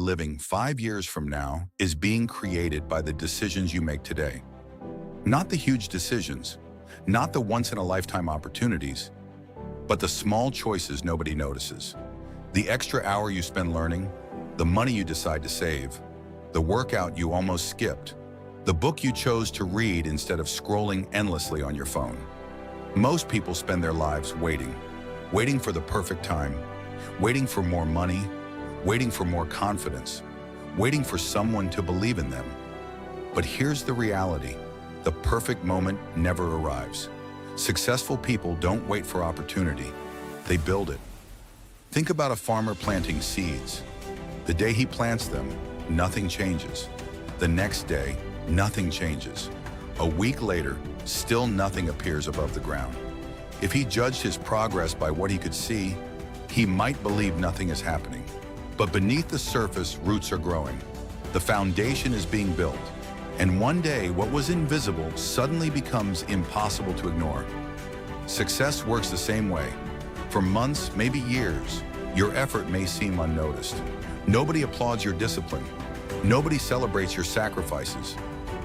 living 5 years from now is being created by the decisions you make today. Not the huge decisions, not the once-in-a-lifetime opportunities, but the small choices nobody notices. The extra hour you spend learning, the money you decide to save, the workout you almost skipped, the book you chose to read instead of scrolling endlessly on your phone. Most people spend their lives waiting for the perfect time, waiting for more money, waiting for more confidence, waiting for someone to believe in them. But here's the reality: the perfect moment never arrives. Successful people don't wait for opportunity, they build it. Think about a farmer planting seeds. The day he plants them, nothing changes. The next day, nothing changes. A week later, still nothing appears above the ground. If he judged his progress by what he could see, he might believe nothing is happening. But beneath the surface, roots are growing. The foundation is being built. And one day, what was invisible suddenly becomes impossible to ignore. Success works the same way. For months, maybe years, your effort may seem unnoticed. Nobody applauds your discipline. Nobody celebrates your sacrifices.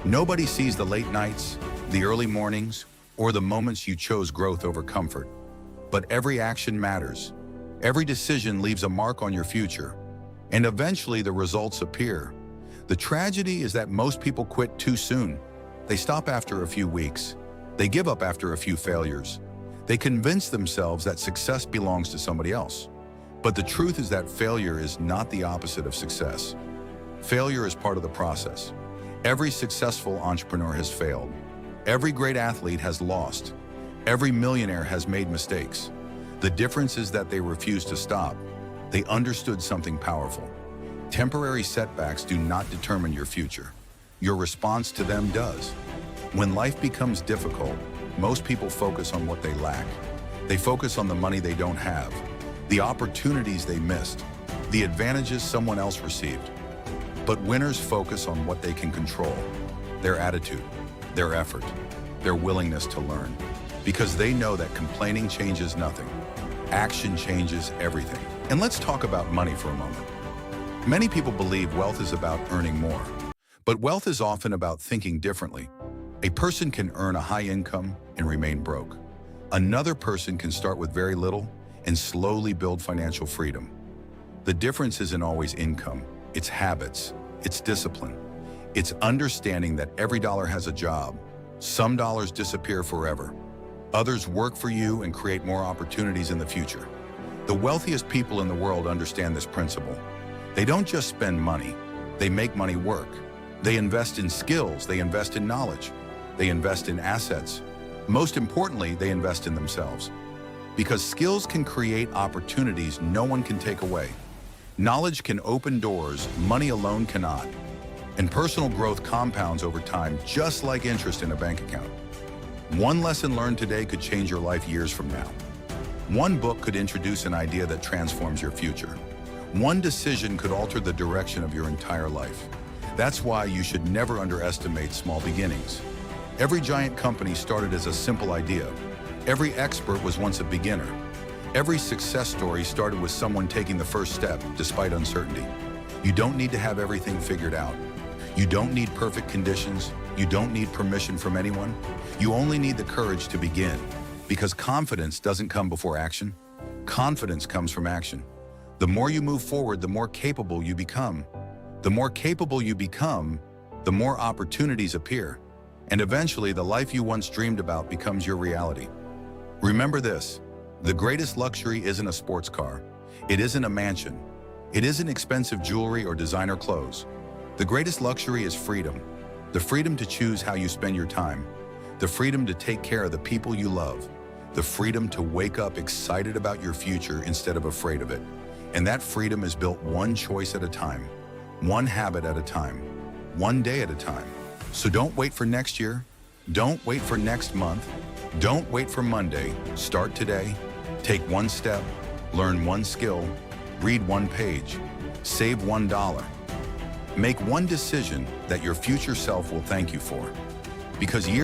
Nobody sees the late nights, the early mornings, or the moments you chose growth over comfort. But every action matters. Every decision leaves a mark on your future. And eventually the results appear. The tragedy is that most people quit too soon. They stop after a few weeks. They give up after a few failures. They convince themselves that success belongs to somebody else. But the truth is that failure is not the opposite of success. Failure is part of the process. Every successful entrepreneur has failed. Every great athlete has lost. Every millionaire has made mistakes. The difference is that they refused to stop. They understood something powerful. Temporary setbacks do not determine your future. Your response to them does. When life becomes difficult, most people focus on what they lack. They focus on the money they don't have, the opportunities they missed, the advantages someone else received. But winners focus on what they can control: their attitude, their effort, their willingness to learn. Because they know that complaining changes nothing. Action changes everything. And let's talk about money for a moment. Many people believe wealth is about earning more. But wealth is often about thinking differently. A person can earn a high income and remain broke. Another person can start with very little and slowly build financial freedom. The difference isn't always income. It's habits, it's discipline. It's understanding that every dollar has a job. Some dollars disappear forever. Others work for you and create more opportunities in the future. The wealthiest people in the world understand this principle. They don't just spend money, they make money work. They invest in skills, they invest in knowledge, they invest in assets. Most importantly, they invest in themselves. Because skills can create opportunities no one can take away. Knowledge can open doors money alone cannot. And personal growth compounds over time, just like interest in a bank account. One lesson learned today could change your life years from now. One book could introduce an idea that transforms your future. One decision could alter the direction of your entire life. That's why you should never underestimate small beginnings. Every giant company started as a simple idea. Every expert was once a beginner. Every success story started with someone taking the first step despite uncertainty. You don't need to have everything figured out. You don't need perfect conditions. You don't need permission from anyone. You only need the courage to begin. Because confidence doesn't come before action. Confidence comes from action. The more you move forward, the more capable you become. The more capable you become, the more opportunities appear. And eventually, the life you once dreamed about becomes your reality. Remember this: the greatest luxury isn't a sports car. It isn't a mansion. It isn't expensive jewelry or designer clothes. The greatest luxury is freedom. The freedom to choose how you spend your time. The freedom to take care of the people you love. The freedom to wake up excited about your future instead of afraid of it. And that freedom is built one choice at a time, one habit at a time, one day at a time. So don't wait for next year. Don't wait for next month. Don't wait for Monday. Start today. Take one step, learn one skill, read one page, save $1. Make one decision that your future self will thank you for. Because years